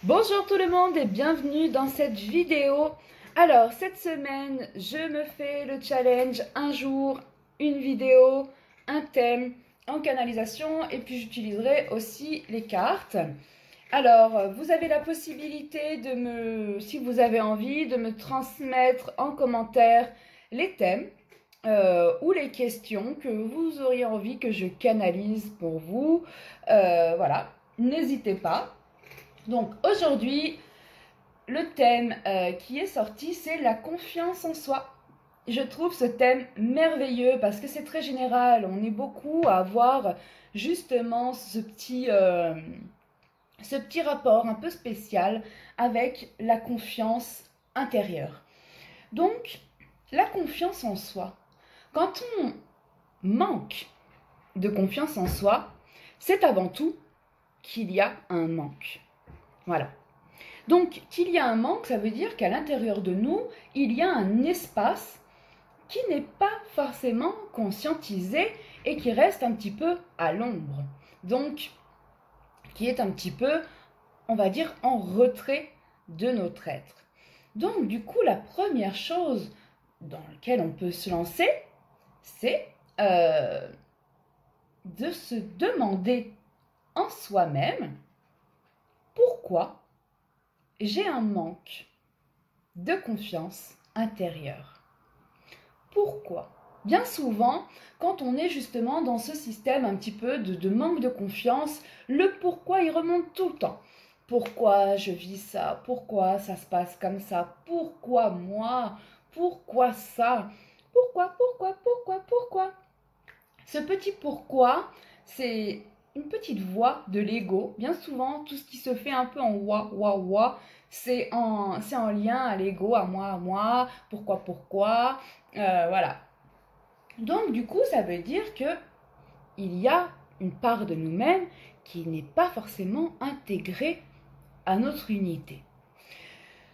Bonjour tout le monde et bienvenue dans cette vidéo. Alors cette semaine je me fais le challenge un jour, une vidéo, un thème en canalisation et puis j'utiliserai aussi les cartes. Alors vous avez la possibilité si vous avez envie, de me transmettre en commentaire les thèmes ou les questions que vous auriez envie que je canalise pour vous. Voilà, n'hésitez pas. Donc aujourd'hui, le thème qui est sorti, c'est la confiance en soi. Je trouve ce thème merveilleux parce que c'est très général. On est beaucoup à avoir justement ce petit rapport un peu spécial avec la confiance intérieure. Donc, la confiance en soi. Quand on manque de confiance en soi, c'est avant tout qu'il y a un manque. Voilà. Donc, qu'il y a un manque, ça veut dire qu'à l'intérieur de nous, il y a un espace qui n'est pas forcément conscientisé et qui reste un petit peu à l'ombre. Donc, qui est un petit peu, on va dire, en retrait de notre être. Donc, du coup, la première chose dans laquelle on peut se lancer, c'est de se demander en soi-même pourquoi j'ai un manque de confiance intérieure. Pourquoi? Bien souvent, quand on est justement dans ce système un petit peu de manque de confiance, le pourquoi il remonte tout le temps. Pourquoi je vis ça? Pourquoi ça se passe comme ça? Pourquoi moi? Pourquoi ça? Pourquoi? Ce petit pourquoi, c'est une petite voix de l'ego. Bien souvent, tout ce qui se fait un peu en wa, c'est en lien à l'ego, à moi, pourquoi, voilà. Donc, du coup, ça veut dire que il y a une part de nous-mêmes qui n'est pas forcément intégrée à notre unité.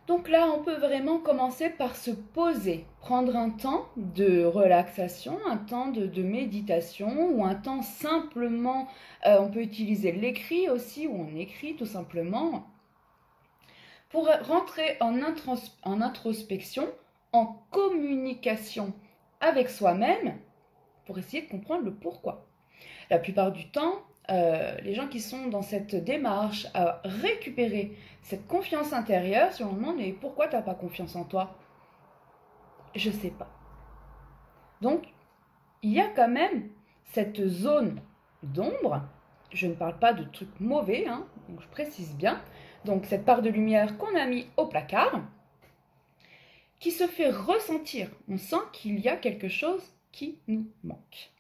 Donc là, on peut vraiment commencer par se poser, prendre un temps de relaxation, un temps de méditation ou un temps simplement, on peut utiliser l'écrit aussi, où on écrit tout simplement, pour rentrer en introspection, en communication avec soi-même, pour essayer de comprendre le pourquoi. La plupart du temps, les gens qui sont dans cette démarche à récupérer cette confiance intérieure, si on demande mais pourquoi tu n'as pas confiance en toi? Je ne sais pas. Donc, il y a quand même cette zone d'ombre. Je ne parle pas de trucs mauvais, hein, donc je précise bien. Donc, cette part de lumière qu'on a mis au placard, qui se fait ressentir. On sent qu'il y a quelque chose qui nous manque.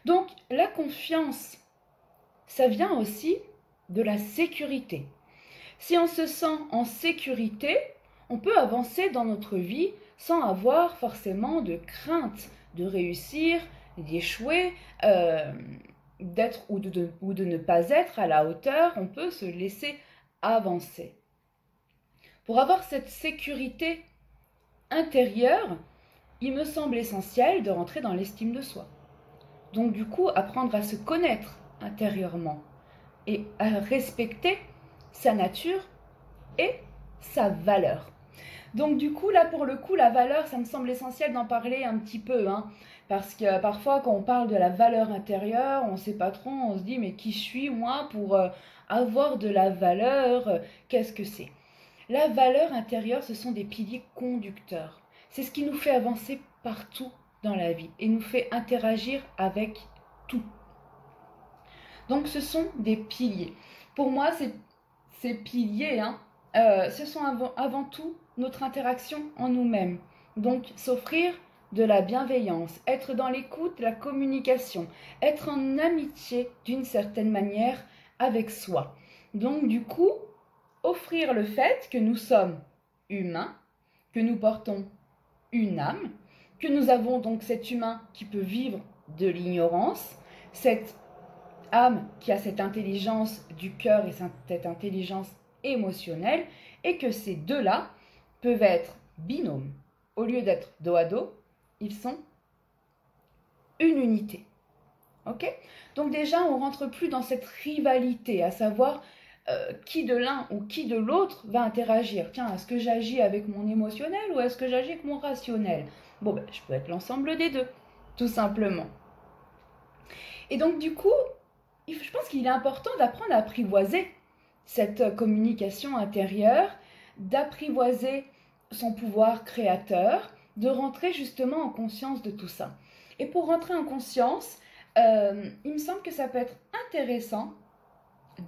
Donc, la confiance, ça vient aussi de la sécurité. Si on se sent en sécurité, on peut avancer dans notre vie sans avoir forcément de crainte de réussir, d'échouer, d'être ou de ne pas être à la hauteur. On peut se laisser avancer. Pour avoir cette sécurité intérieure, il me semble essentiel de rentrer dans l'estime de soi. Donc du coup, apprendre à se connaître intérieurement et à respecter sa nature et sa valeur. Donc du coup, là pour le coup, la valeur, ça me semble essentiel d'en parler un petit peu, hein, parce que parfois quand on parle de la valeur intérieure, on ne sait pas trop, on se dit mais qui suis moi pour avoir de la valeur, qu'est-ce que c'est? La valeur intérieure, ce sont des piliers conducteurs. C'est ce qui nous fait avancer partout dans la vie et nous fait interagir avec tout. Donc ce sont des piliers. Pour moi, ces piliers, hein, ce sont avant tout notre interaction en nous-mêmes. Donc s'offrir de la bienveillance, être dans l'écoute, la communication, être en amitié d'une certaine manière avec soi. Donc du coup, offrir le fait que nous sommes humains, que nous portons une âme, que nous avons donc cet humain qui peut vivre de l'ignorance, cette âme qui a cette intelligence du cœur et cette intelligence émotionnelle, et que ces deux-là peuvent être binômes. Au lieu d'être dos à dos, ils sont une unité. Ok? Donc déjà, on rentre plus dans cette rivalité, à savoir qui de l'un ou qui de l'autre va interagir. Tiens, est-ce que j'agis avec mon émotionnel ou est-ce que j'agis avec mon rationnel? Bon, ben, je peux être l'ensemble des deux, tout simplement. Et donc, du coup, je pense qu'il est important d'apprendre à apprivoiser cette communication intérieure, d'apprivoiser son pouvoir créateur, de rentrer justement en conscience de tout ça. Et pour rentrer en conscience, il me semble que ça peut être intéressant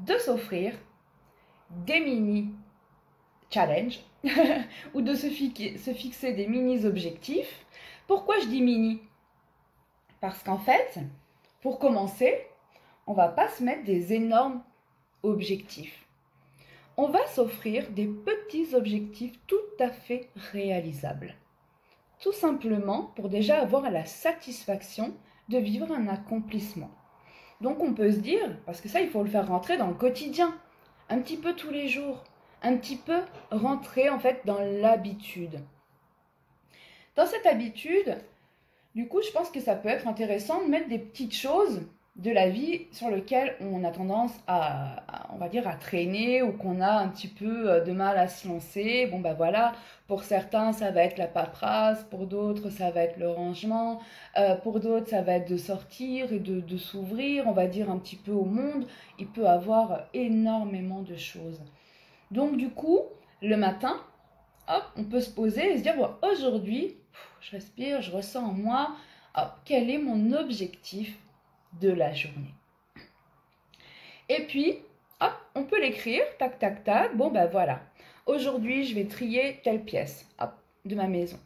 de s'offrir des mini-challenges ou de se fixer des mini-objectifs. Pourquoi je dis mini? Parce qu'en fait, pour commencer, on ne va pas se mettre des énormes objectifs. On va s'offrir des petits objectifs tout à fait réalisables. Tout simplement pour déjà avoir la satisfaction de vivre un accomplissement. Donc on peut se dire, parce que ça il faut le faire rentrer dans le quotidien, un petit peu tous les jours, un petit peu rentrer en fait dans l'habitude. Dans cette habitude, du coup je pense que ça peut être intéressant de mettre des petites choses de la vie sur lesquelles on a tendance on va dire, à traîner ou qu'on a un petit peu de mal à se lancer. Bon, ben voilà, pour certains, ça va être la paperasse, pour d'autres, ça va être le rangement, pour d'autres, ça va être de sortir et de s'ouvrir, on va dire, un petit peu au monde. Il peut avoir énormément de choses. Donc, du coup, le matin, hop, on peut se poser et se dire, bon, aujourd'hui, je respire, je ressens en moi, hop, quel est mon objectif de la journée. Et puis, hop, on peut l'écrire, tac, tac, tac. Bon, ben voilà. Aujourd'hui, je vais trier telle pièce, hop, de ma maison.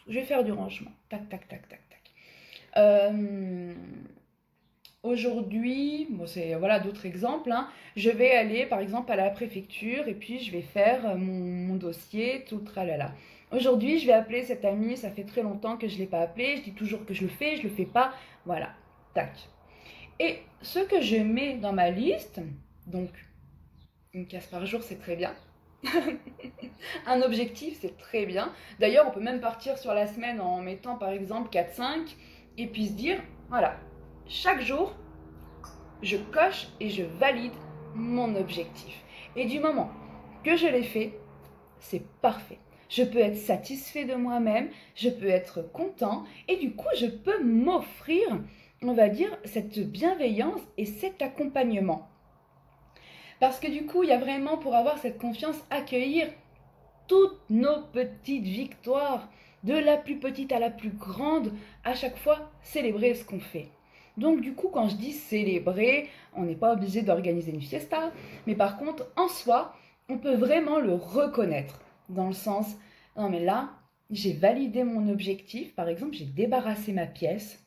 Je vais faire du rangement, tac, tac, tac, tac, tac. Aujourd'hui, bon, c'est voilà d'autres exemples. Hein. Je vais aller, par exemple, à la préfecture et puis je vais faire mon dossier, tout tralala. Aujourd'hui, je vais appeler cet ami. Ça fait très longtemps que je ne l'ai pas appelé. Je dis toujours que je le fais pas. Voilà, tac. Et ce que je mets dans ma liste, donc une case par jour, c'est très bien. Un objectif, c'est très bien. D'ailleurs, on peut même partir sur la semaine en mettant par exemple 4-5 et puis se dire, voilà, chaque jour, je coche et je valide mon objectif. Et du moment que je l'ai fait, c'est parfait. Je peux être satisfait de moi-même, je peux être content et du coup, je peux m'offrir, on va dire, cette bienveillance et cet accompagnement. Parce que du coup, il y a vraiment, pour avoir cette confiance, accueillir toutes nos petites victoires, de la plus petite à la plus grande, à chaque fois, célébrer ce qu'on fait. Donc du coup, quand je dis célébrer, on n'est pas obligé d'organiser une fiesta, mais par contre, en soi, on peut vraiment le reconnaître, dans le sens, non mais là, j'ai validé mon objectif, par exemple, j'ai débarrassé ma pièce,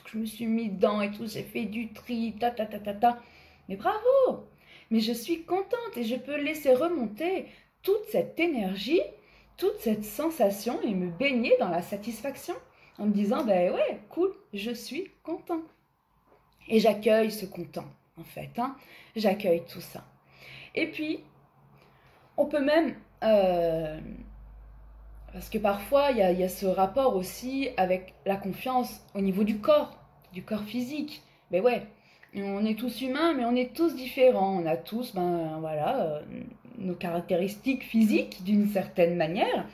je me suis mis dedans et tout, j'ai fait du tri, mais bravo! Mais je suis contente et je peux laisser remonter toute cette énergie, toute cette sensation et me baigner dans la satisfaction en me disant, ben ouais, cool, je suis content. Et j'accueille ce content, en fait, hein. J'accueille tout ça. Et puis, on peut même, parce que parfois, il y a ce rapport aussi avec la confiance au niveau du corps physique. Mais ouais, on est tous humains, mais on est tous différents. On a tous, nos caractéristiques physiques d'une certaine manière.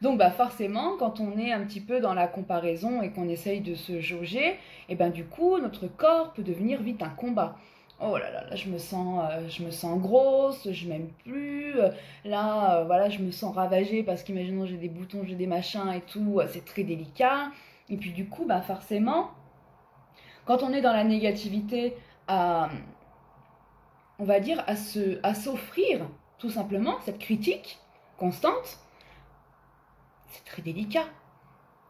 Donc, forcément, quand on est un petit peu dans la comparaison et qu'on essaye de se jauger, et du coup, notre corps peut devenir vite un combat. Oh là là, là je me sens grosse, je m'aime plus. Voilà, je me sens ravagée parce qu'imaginons j'ai des boutons, j'ai des machins et tout, c'est très délicat. Et puis du coup, forcément, quand on est dans la négativité, on va dire à s'offrir tout simplement cette critique constante, c'est très délicat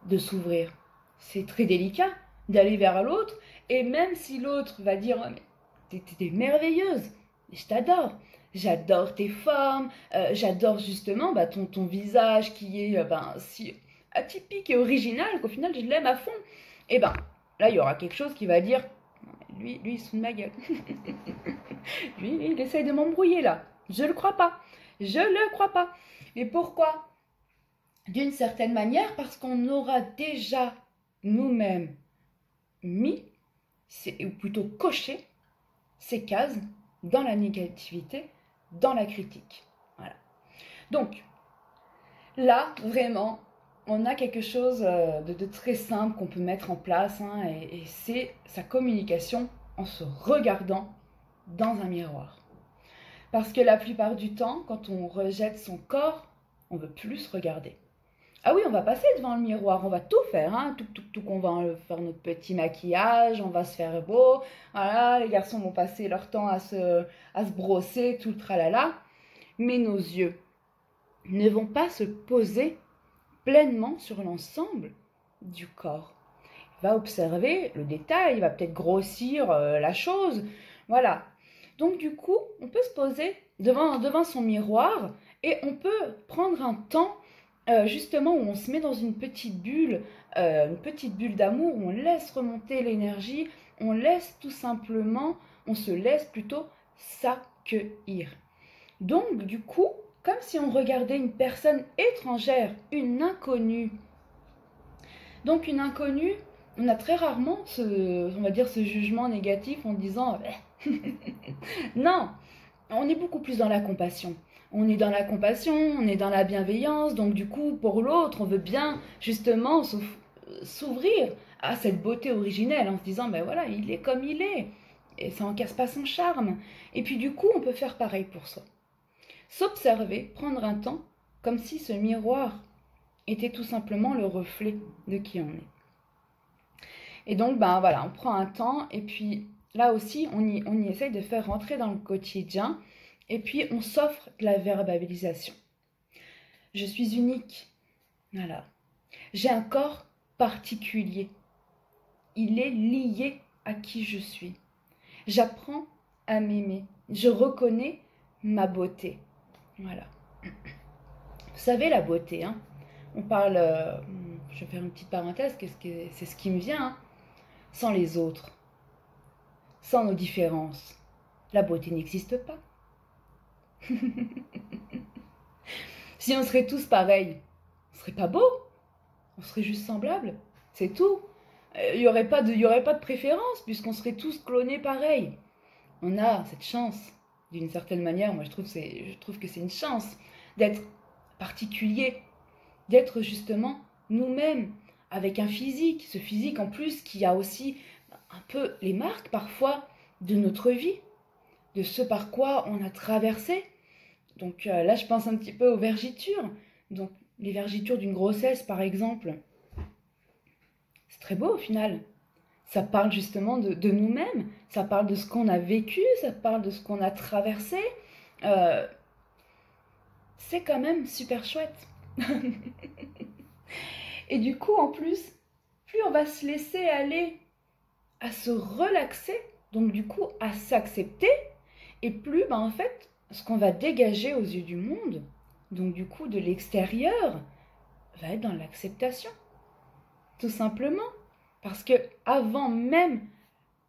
de s'ouvrir. C'est très délicat d'aller vers l'autre. Et même si l'autre va dire, oh, mais t'es merveilleuse, je t'adore. J'adore tes formes, j'adore justement ton visage qui est si atypique et original qu'au final je l'aime à fond. Et là il y aura quelque chose qui va dire, lui il se fout de ma gueule. Lui il essaye de m'embrouiller là. Je le crois pas. Je le crois pas. Mais pourquoi? D'une certaine manière, parce qu'on aura déjà nous-mêmes mis, ou plutôt coché, ces cases dans la négativité dans la critique. Voilà. Donc, là, vraiment, on a quelque chose de très simple qu'on peut mettre en place, hein, et c'est sa communication en se regardant dans un miroir. Parce que la plupart du temps, quand on rejette son corps, on ne veut plus se regarder. Ah oui, on va passer devant le miroir, on va tout faire, hein, tout, on va faire notre petit maquillage, on va se faire beau, voilà, les garçons vont passer leur temps à se brosser, tout le tralala, mais nos yeux ne vont pas se poser pleinement sur l'ensemble du corps. Il va observer le détail, il va peut-être grossir la chose, voilà. Donc du coup, on peut se poser devant son miroir et on peut prendre un temps justement où on se met dans une petite bulle d'amour, où on laisse remonter l'énergie, on se laisse plutôt s'accueillir. Donc du coup, comme si on regardait une personne étrangère, une inconnue. Donc une inconnue, on a très rarement ce jugement négatif en disant non, on est beaucoup plus dans la compassion. On est dans la compassion, on est dans la bienveillance, donc du coup, pour l'autre, on veut bien justement s'ouvrir à cette beauté originelle en se disant, ben voilà, il est comme il est, et ça en casse pas son charme. Et puis du coup, on peut faire pareil pour soi. S'observer, prendre un temps, comme si ce miroir était tout simplement le reflet de qui on est. Et donc, ben voilà, on prend un temps, et puis là aussi, on y essaye de faire rentrer dans le quotidien, et puis on s'offre de la verbalisation. Je suis unique, voilà. J'ai un corps particulier. Il est lié à qui je suis. J'apprends à m'aimer. Je reconnais ma beauté. Voilà. Vous savez, la beauté, hein, on parle, je vais faire une petite parenthèse, c'est ce qui me vient, hein, sans les autres, sans nos différences, la beauté n'existe pas. Si on serait tous pareils, on serait pas beau, on serait juste semblables, c'est tout. Il y aurait pas de préférence puisqu'on serait tous clonés pareils. On a cette chance, d'une certaine manière, moi je trouve que c'est une chance d'être particulier, d'être justement nous-mêmes, avec un physique, ce physique en plus qui a aussi un peu les marques parfois de notre vie, de ce par quoi on a traversé. Donc là je pense un petit peu aux vergitures, donc les vergitures d'une grossesse par exemple. C'est très beau au final. Ça parle justement de nous-mêmes, ça parle de ce qu'on a vécu, ça parle de ce qu'on a traversé. C'est quand même super chouette. Et du coup, en plus, plus on va se laisser aller à se relaxer, donc du coup à s'accepter, et plus, en fait, ce qu'on va dégager aux yeux du monde, donc du coup de l'extérieur, va être dans l'acceptation. Tout simplement. Parce que avant même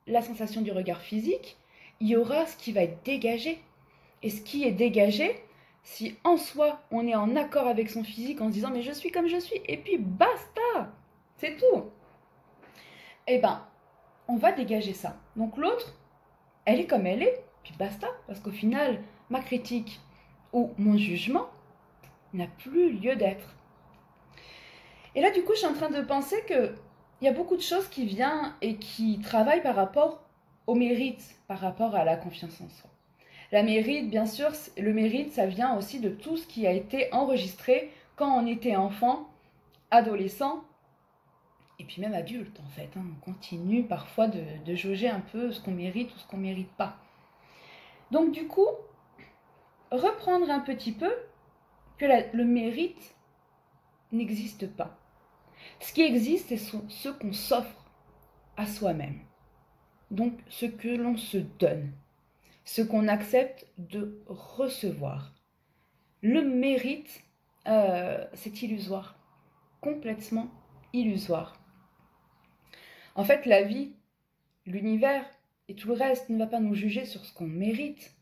la sensation du regard physique, il y aura ce qui va être dégagé. Et ce qui est dégagé, si en soi on est en accord avec son physique en se disant mais je suis comme je suis, et puis basta, c'est tout. Eh ben, on va dégager ça. Donc l'autre, elle est comme elle est, puis basta. Parce qu'au final, ma critique ou mon jugement n'a plus lieu d'être. Et là, du coup, je suis en train de penser que il y a beaucoup de choses qui viennent et qui travaillent par rapport au mérite, par rapport à la confiance en soi. La mérite, bien sûr, le mérite, ça vient aussi de tout ce qui a été enregistré quand on était enfant, adolescent, et puis même adulte, en fait. On continue parfois de jauger un peu ce qu'on mérite ou ce qu'on ne mérite pas. Donc, du coup, reprendre un petit peu que le mérite n'existe pas. Ce qui existe, c'est ce qu'on s'offre à soi-même. Donc, ce que l'on se donne. Ce qu'on accepte de recevoir. Le mérite, c'est illusoire. Complètement illusoire. En fait, la vie, l'univers et tout le reste ne va pas nous juger sur ce qu'on mérite.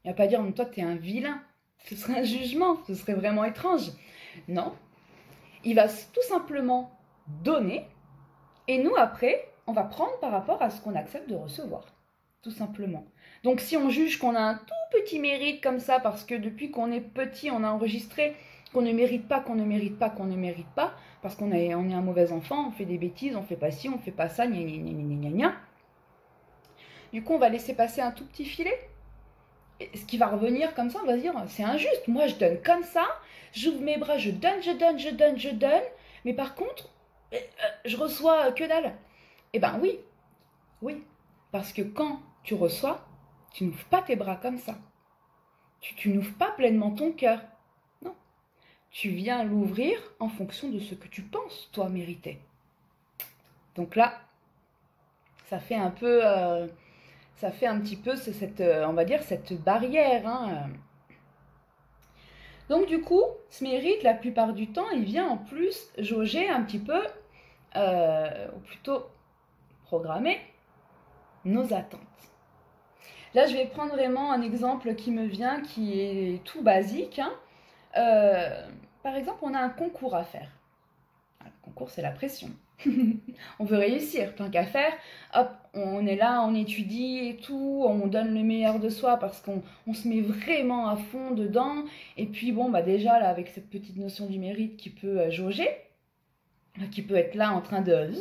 Il ne va pas dire, toi, t'es un vilain. Ce serait un jugement, ce serait vraiment étrange. Non. Il va tout simplement donner, et nous, après, on va prendre par rapport à ce qu'on accepte de recevoir. Tout simplement. Donc, si on juge qu'on a un tout petit mérite comme ça, parce que depuis qu'on est petit, on a enregistré qu'on ne mérite pas, qu'on ne mérite pas, qu'on ne mérite pas, parce on est un mauvais enfant, on fait des bêtises, on fait pas ci, on fait pas ça, gna gna gna gna gna gna. Du coup, on va laisser passer un tout petit filet. Et ce qui va revenir comme ça, on va se dire, c'est injuste, moi je donne comme ça, j'ouvre mes bras, je donne, je donne, je donne, je donne, mais par contre, je reçois que dalle. Eh ben oui, oui, parce que quand tu reçois, tu n'ouvres pas tes bras comme ça. Tu n'ouvres pas pleinement ton cœur. Non. Tu viens l'ouvrir en fonction de ce que tu penses, toi, mériter. Donc là, ça fait un peu, ça fait un petit peu cette, on va dire, cette barrière. Hein. Donc du coup, ce mérite, la plupart du temps, il vient en plus jauger un petit peu, ou plutôt programmer, nos attentes. Là, je vais prendre vraiment un exemple qui me vient, qui est tout basique. Hein. Par exemple, on a un concours à faire. Le concours, c'est la pression. On veut réussir, tant qu'à faire. Hop, on est là, on étudie et tout, on donne le meilleur de soi parce qu'on se met vraiment à fond dedans. Et puis bon, bah déjà, là, avec cette petite notion du mérite qui peut jauger, qui peut être là en train de...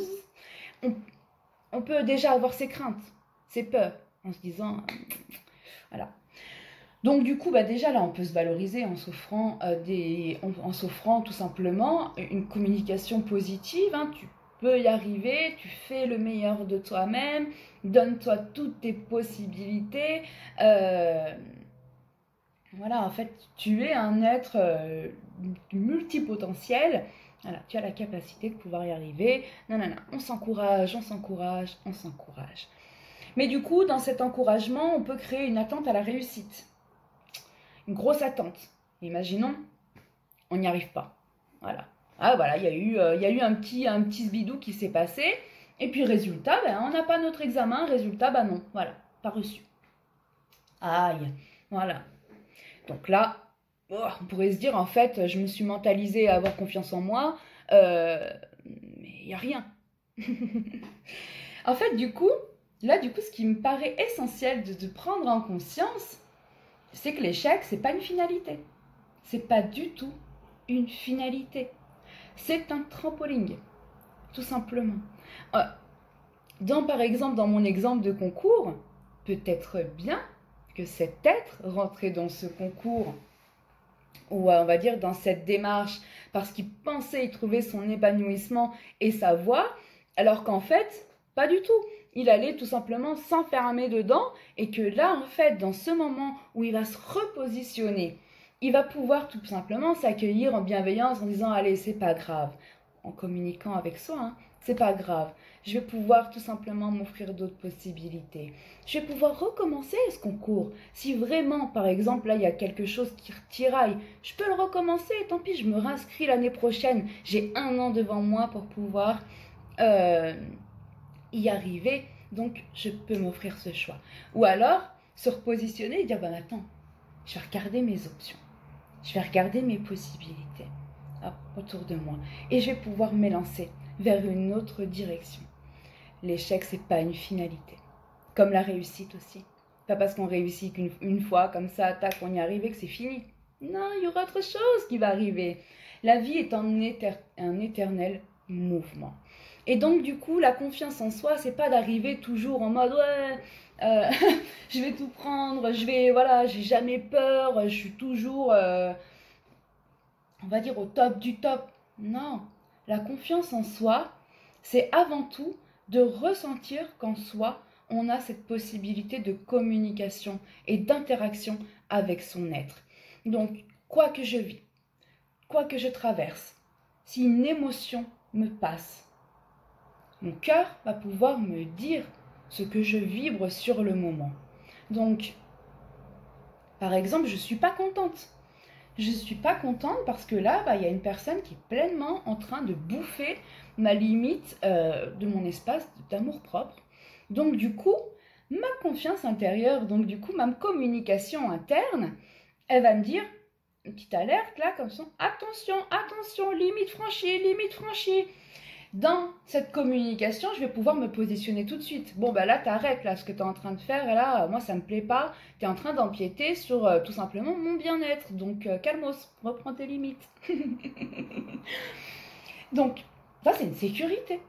On peut déjà avoir ses craintes, ses peurs, en se disant... voilà. Donc du coup, bah déjà là, on peut se valoriser en s'offrant en s'offrant tout simplement une communication positive. Hein. Tu peux y arriver, tu fais le meilleur de toi-même, donne-toi toutes tes possibilités. Voilà, en fait, tu es un être multipotentiel. Voilà, tu as la capacité de pouvoir y arriver. Non, non, non, on s'encourage, on s'encourage, on s'encourage. Mais du coup, dans cet encouragement, on peut créer une attente à la réussite. Une grosse attente. Imaginons, on n'y arrive pas. Voilà. Ah voilà, il y a eu un petit sbidou qui s'est passé. Et puis résultat, ben, on n'a pas notre examen. Résultat, ben non. Voilà, pas reçu. Aïe. Voilà. Donc là, on pourrait se dire, en fait, je me suis mentalisée à avoir confiance en moi. Mais il n'y a rien. En fait, du coup, ce qui me paraît essentiel de prendre en conscience, c'est que l'échec, c'est pas une finalité. C'est pas du tout une finalité. C'est un trampoline, tout simplement. Par exemple, dans mon exemple de concours, peut-être bien que cet être rentré dans ce concours, ou on va dire dans cette démarche, parce qu'il pensait y trouver son épanouissement et sa voie, alors qu'en fait, pas du tout. Il allait tout simplement s'enfermer dedans et que là, en fait, dans ce moment où il va se repositionner, il va pouvoir tout simplement s'accueillir en bienveillance en disant « Allez, c'est pas grave », en communiquant avec soi, hein, c'est pas grave. Je vais pouvoir tout simplement m'offrir d'autres possibilités. Je vais pouvoir recommencer ce concours. Si vraiment, par exemple, là, il y a quelque chose qui tiraille, je peux le recommencer. Tant pis, je me réinscris l'année prochaine. J'ai 1 an devant moi pour pouvoir y arriver. Donc, je peux m'offrir ce choix. Ou alors, se repositionner et dire, ben attends, je vais regarder mes options. Je vais regarder mes possibilités autour de moi. Et je vais pouvoir m'élancer vers une autre direction. L'échec, c'est pas une finalité. Comme la réussite aussi. Pas parce qu'on réussit qu'une fois, comme ça, tac, on y arrive et que c'est fini. Non, il y aura autre chose qui va arriver. La vie est un éternel mouvement. Et donc, du coup, la confiance en soi, c'est pas d'arriver toujours en mode, ouais, je vais tout prendre, voilà, j'ai jamais peur, je suis toujours, on va dire, au top du top. Non, la confiance en soi, c'est avant tout de ressentir qu'en soi, on a cette possibilité de communication et d'interaction avec son être. Donc, quoi que je vis, quoi que je traverse, si une émotion me passe, mon cœur va pouvoir me dire ce que je vibre sur le moment. Donc, par exemple, je ne suis pas contente. Je ne suis pas contente parce que là, il y a une personne qui est pleinement en train de bouffer ma limite de mon espace d'amour-propre. Donc du coup, ma confiance intérieure, donc du coup, ma communication interne, elle va me dire, une petite alerte là, comme ça, attention, attention, limite franchie, limite franchie. Dans cette communication, je vais pouvoir me positionner tout de suite. Bon, bah là, t'arrêtes, là, ce que tu es en train de faire, et là, moi, ça me plaît pas. Tu es en train d'empiéter sur tout simplement mon bien-être. Donc, calmos, reprends tes limites. Donc, ça, c'est une sécurité.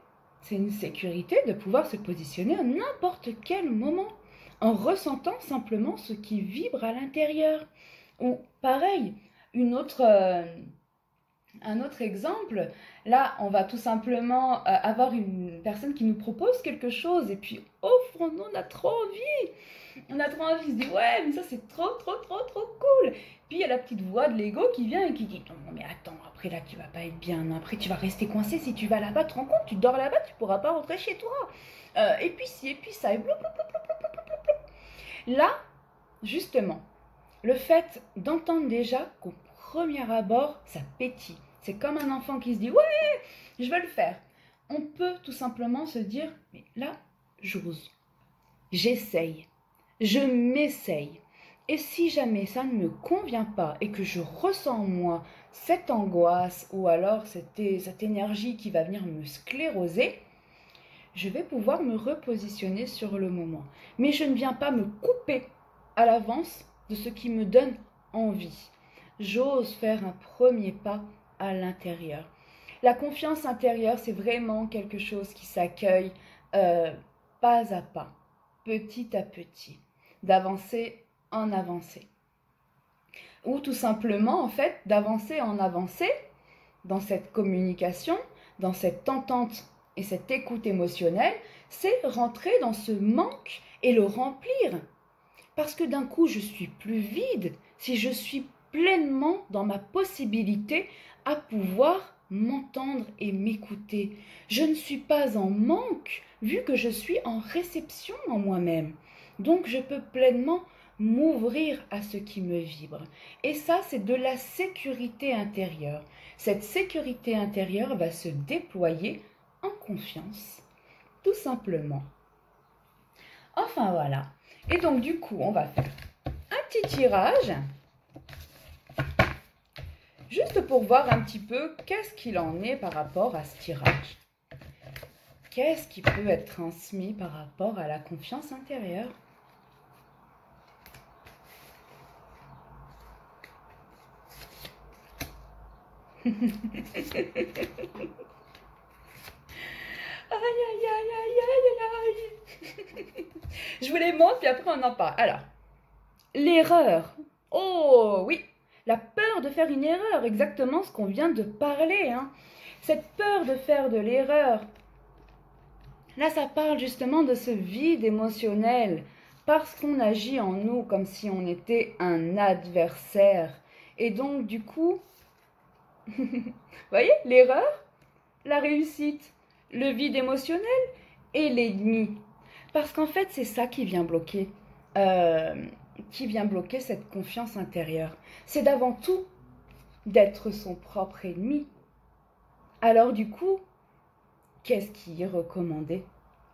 C'est une sécurité de pouvoir se positionner à n'importe quel moment, en ressentant simplement ce qui vibre à l'intérieur. Ou, pareil, un autre exemple, là, on va tout simplement avoir une personne qui nous propose quelque chose et puis, offre-nous, on a trop envie. On a trop envie, on se dit, ouais, mais ça c'est trop, trop, trop, trop cool. Puis il y a la petite voix de l'ego qui vient et qui dit, non, mais attends, après là, tu vas pas être bien. Après, tu vas rester coincé si tu vas là-bas, tu te rends compte, tu dors là-bas, tu pourras pas rentrer chez toi. Et puis si, et puis ça, et blou, blou, blou, blou, blou, blou, blou. Là, justement, le fait d'entendre déjà qu'au premier abord, ça pétille. C'est comme un enfant qui se dit, ouais, je vais le faire. On peut tout simplement se dire, mais là, j'ose, j'essaye, je m'essaye. Et si jamais ça ne me convient pas et que je ressens en moi cette angoisse ou alors cette énergie qui va venir me scléroser, je vais pouvoir me repositionner sur le moment. Mais je ne viens pas me couper à l'avance de ce qui me donne envie. J'ose faire un premier pas à l'intérieur. La confiance intérieure, c'est vraiment quelque chose qui s'accueille pas à pas, petit à petit, d'avancer en avancée. Ou tout simplement, en fait, d'avancer en avancée dans cette communication, dans cette entente et cette écoute émotionnelle, c'est rentrer dans ce manque et le remplir. Parce que d'un coup, je suis plus vide si je suis pleinement dans ma possibilité à pouvoir m'entendre et m'écouter. Je ne suis pas en manque vu que je suis en réception en moi-même. Donc je peux pleinement m'ouvrir à ce qui me vibre. Et ça, c'est de la sécurité intérieure. Cette sécurité intérieure va se déployer en confiance, tout simplement. Enfin voilà. Et donc du coup, on va faire un petit tirage, juste pour voir un petit peu qu'est-ce qu'il en est par rapport à ce tirage. Qu'est-ce qui peut être transmis par rapport à la confiance intérieure? Aïe, aïe, aïe, aïe, aïe, aïe. Je vous les montre, puis après on en parle. Alors, l'erreur. Oh oui, la peur de faire une erreur, exactement ce qu'on vient de parler. Hein. Cette peur de faire de l'erreur. Là, ça parle justement de ce vide émotionnel, parce qu'on agit en nous comme si on était un adversaire. Et donc, du coup, vous voyez, l'erreur, la réussite, le vide émotionnel et l'ennemi. Parce qu'en fait, c'est ça qui vient bloquer. Cette confiance intérieure. C'est d'avant tout d'être son propre ennemi. Alors du coup, qu'est-ce qui est recommandé?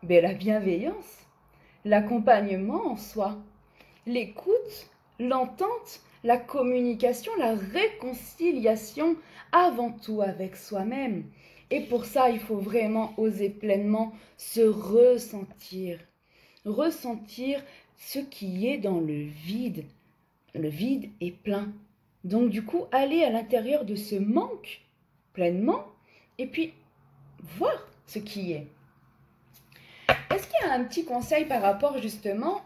Ben, la bienveillance, l'accompagnement en soi, l'écoute, l'entente, la communication, la réconciliation, avant tout avec soi-même. Et pour ça, il faut vraiment oser pleinement se ressentir. Ressentir ce qui est dans le vide. Le vide est plein. Donc du coup, aller à l'intérieur de ce manque pleinement et puis voir ce qui est. Est-ce qu'il y a un petit conseil par rapport justement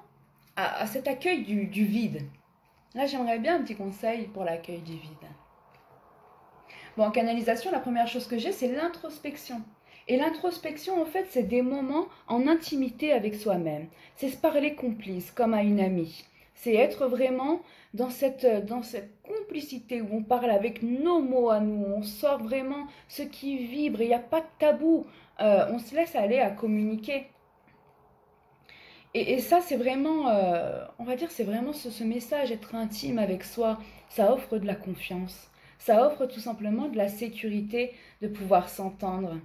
à cet accueil du vide? Là, j'aimerais bien un petit conseil pour l'accueil du vide. Bon, en canalisation, la première chose que j'ai, c'est l'introspection. Et l'introspection, en fait, c'est des moments en intimité avec soi-même. C'est se parler complice, comme à une amie. C'est être vraiment dans cette complicité où on parle avec nos mots à nous. On sort vraiment ce qui vibre. Il n'y a pas de tabou. On se laisse aller à communiquer. Et ça, c'est vraiment, on va dire, c'est vraiment ce message, être intime avec soi. Ça offre de la confiance. Ça offre tout simplement de la sécurité de pouvoir s'entendre.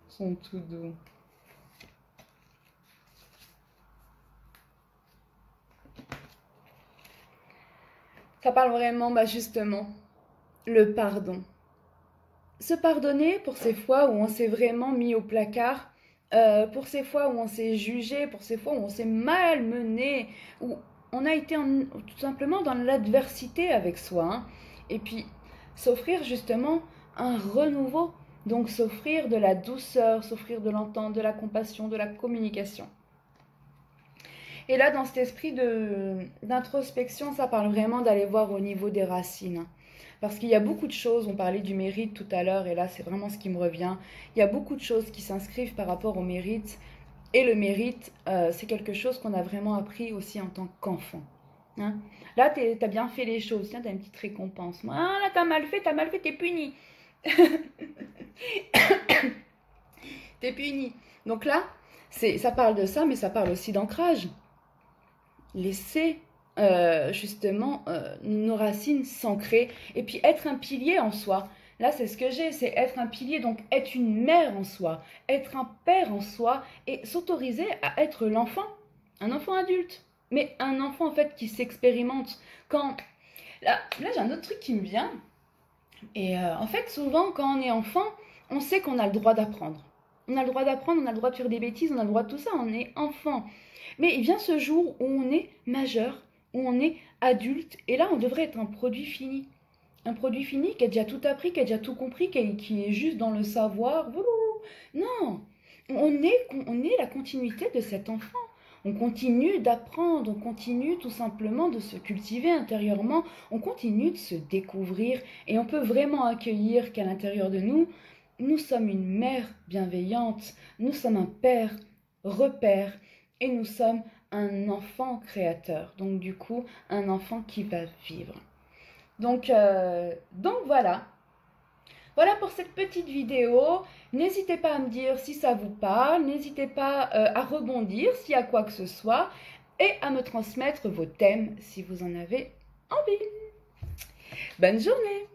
Sont tout doux. Ça parle vraiment, justement, le pardon. Se pardonner pour ces fois où on s'est vraiment mis au placard, pour ces fois où on s'est jugé, pour ces fois où on s'est malmené, où on a été tout simplement dans l'adversité avec soi. Hein. Et puis, s'offrir justement un renouveau. Donc, s'offrir de la douceur, s'offrir de l'entente, de la compassion, de la communication. Et là, dans cet esprit d'introspection, ça parle vraiment d'aller voir au niveau des racines. Parce qu'il y a beaucoup de choses, on parlait du mérite tout à l'heure, et là c'est vraiment ce qui me revient, il y a beaucoup de choses qui s'inscrivent par rapport au mérite, et le mérite, c'est quelque chose qu'on a vraiment appris aussi en tant qu'enfant. Hein. Là, t'as bien fait les choses, tiens, t'as une petite récompense. Ah, là, t'as mal fait, t'es puni. T'es puni. Donc là, ça parle de ça, mais ça parle aussi d'ancrage. Laisser justement nos racines s'ancrer et puis être un pilier en soi. Là, c'est ce que j'ai, c'est être un pilier, donc être une mère en soi, être un père en soi et s'autoriser à être l'enfant, un enfant adulte, mais un enfant en fait qui s'expérimente. Quand là j'ai un autre truc qui me vient et en fait souvent quand on est enfant, on sait qu'on a le droit d'apprendre. On a le droit d'apprendre, on a le droit de faire des bêtises, on a le droit de tout ça, on est enfant. Mais il vient ce jour où on est majeur, où on est adulte, et là on devrait être un produit fini. Un produit fini qui a déjà tout appris, qui a déjà tout compris, qui est juste dans le savoir. Non, on est la continuité de cet enfant. On continue d'apprendre, on continue tout simplement de se cultiver intérieurement, on continue de se découvrir et on peut vraiment accueillir qu'à l'intérieur de nous, nous sommes une mère bienveillante, nous sommes un père repère et nous sommes un enfant créateur. Donc du coup, un enfant qui va vivre. Donc voilà. Voilà pour cette petite vidéo. N'hésitez pas à me dire si ça vous parle. N'hésitez pas à rebondir s'il y a quoi que ce soit. Et à me transmettre vos thèmes si vous en avez envie. Bonne journée!